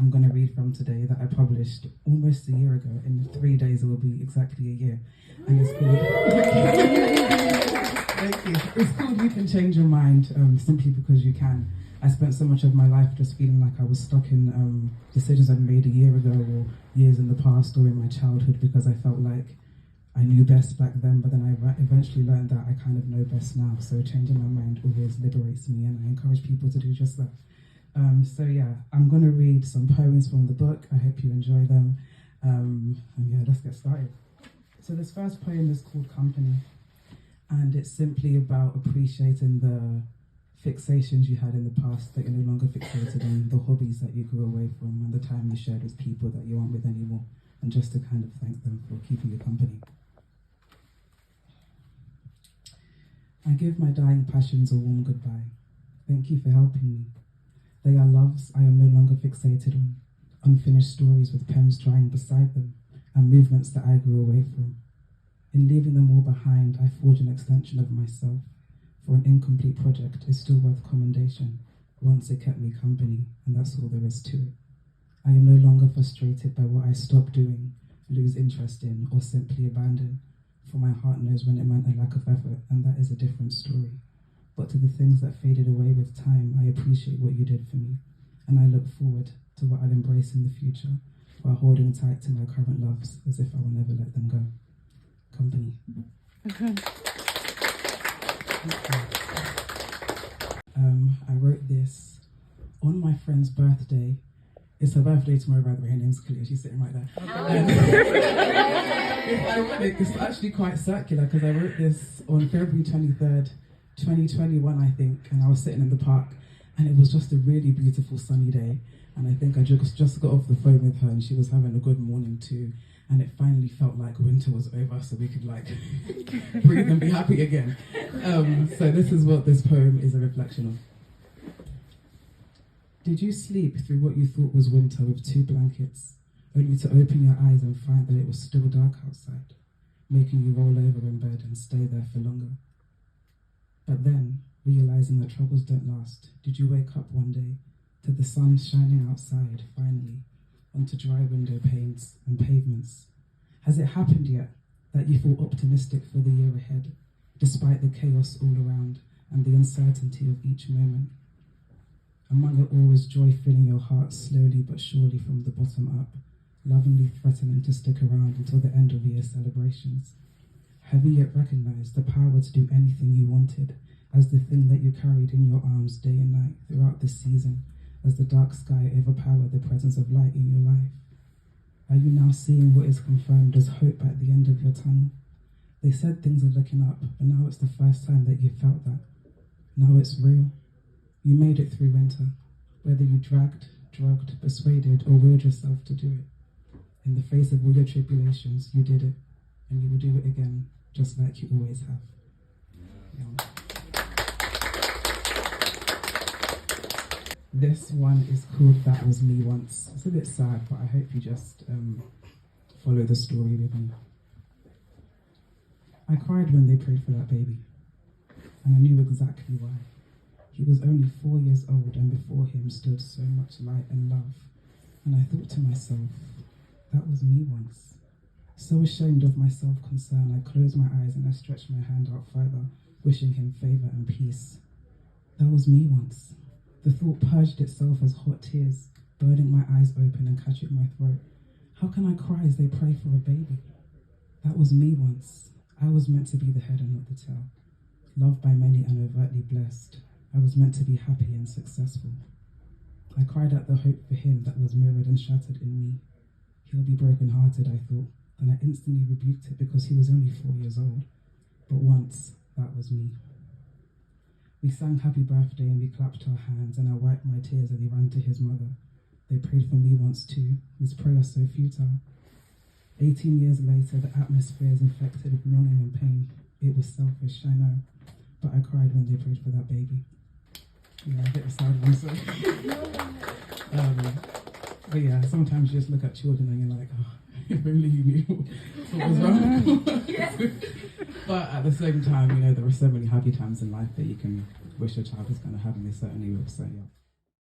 I'm going to read from today that I published almost a year ago. In 3 days it will be exactly a year. And it's called... Thank you. It's called You Can Change Your Mind, simply because you can. I spent so much of my life just feeling like I was stuck in decisions I'd made a year ago or years in the past or in my childhood, because I felt like I knew best back then, but then I eventually learned that I kind of know best now. So changing my mind always liberates me, and I encourage people to do just that. So yeah, I'm going to read some poems from the book. I hope you enjoy them. And yeah, let's get started. So this first poem is called Company, and it's simply about appreciating the fixations you had in the past that you're no longer fixated on, the hobbies that you grew away from, and the time you shared with people that you aren't with anymore, and just to kind of thank them for keeping you company. I give my dying passions a warm goodbye. Thank you for helping me. They are loves I am no longer fixated on, unfinished stories with pens drying beside them, and movements that I grew away from. In leaving them all behind, I forge an extension of myself, for an incomplete project is still worth commendation. Once it kept me company, and that's all there is to it. I am no longer frustrated by what I stopped doing, lose interest in, or simply abandon, for my heart knows when it meant a lack of effort, and that is a different story. But to the things that faded away with time, I appreciate what you did for me, and I look forward to what I'll embrace in the future, while holding tight to my current loves as if I will never let them go. Company. I wrote this on my friend's birthday. It's her birthday tomorrow, by the way. Her name's Kalia. She's sitting right there. It's ironic. It's actually quite circular, because I wrote this on February 23rd, 2021, I think, and I was sitting in the park, and it was just a really beautiful sunny day, and I think I just got off the phone with her, and she was having a good morning too, and it finally felt like winter was over, so we could like breathe and be happy again. So this is what this poem is a reflection of. Did you sleep through what you thought was winter with 2 blankets, only to open your eyes and find that it was still dark outside, making you roll over in bed and stay there for longer? But then, realizing that troubles don't last, did you wake up one day to the sun shining outside, finally, onto dry window panes and pavements? Has it happened yet that you feel optimistic for the year ahead, despite the chaos all around and the uncertainty of each moment? Among it all is joy filling your heart slowly but surely from the bottom up, lovingly threatening to stick around until the end of year celebrations. Have you yet recognized the power to do anything you wanted as the thing that you carried in your arms day and night throughout the season, as the dark sky overpowered the presence of light in your life? Are you now seeing what is confirmed as hope at the end of your tunnel? They said things are looking up, but now it's the first time that you felt that. Now it's real. You made it through winter, whether you dragged, drugged, persuaded, or willed yourself to do it. In the face of all your tribulations, you did it, and you will do it again, just like you always have. Yeah. This one is called That Was Me Once. It's a bit sad, but I hope you just follow the story with me. I cried when they prayed for that baby, and I knew exactly why. He was only 4 years old, and before him stood so much light and love. And I thought to myself, that was me once. So ashamed of my self-concern, I closed my eyes and I stretched my hand out further, wishing him favor and peace. That was me once. The thought purged itself as hot tears, burning my eyes open and catching my throat. How can I cry as they pray for a baby? That was me once. I was meant to be the head and not the tail. Loved by many and overtly blessed. I was meant to be happy and successful. I cried at the hope for him that was mirrored and shattered in me. He'll be broken-hearted, I thought. Then I instantly rebuked it because he was only 4 years old. But once, that was me. We sang happy birthday and we clapped our hands, and I wiped my tears as he ran to his mother. They prayed for me once too, his prayer so futile. 18 years later, the atmosphere is infected with longing and pain. It was selfish, I know, but I cried when they prayed for that baby. Yeah, a bit of sad one, so. But yeah, sometimes you just look at children and you're like, oh, if only you knew what was wrong. But at the same time, you know, there are so many happy times in life that you can wish your child was going to have, and they certainly will, so yeah.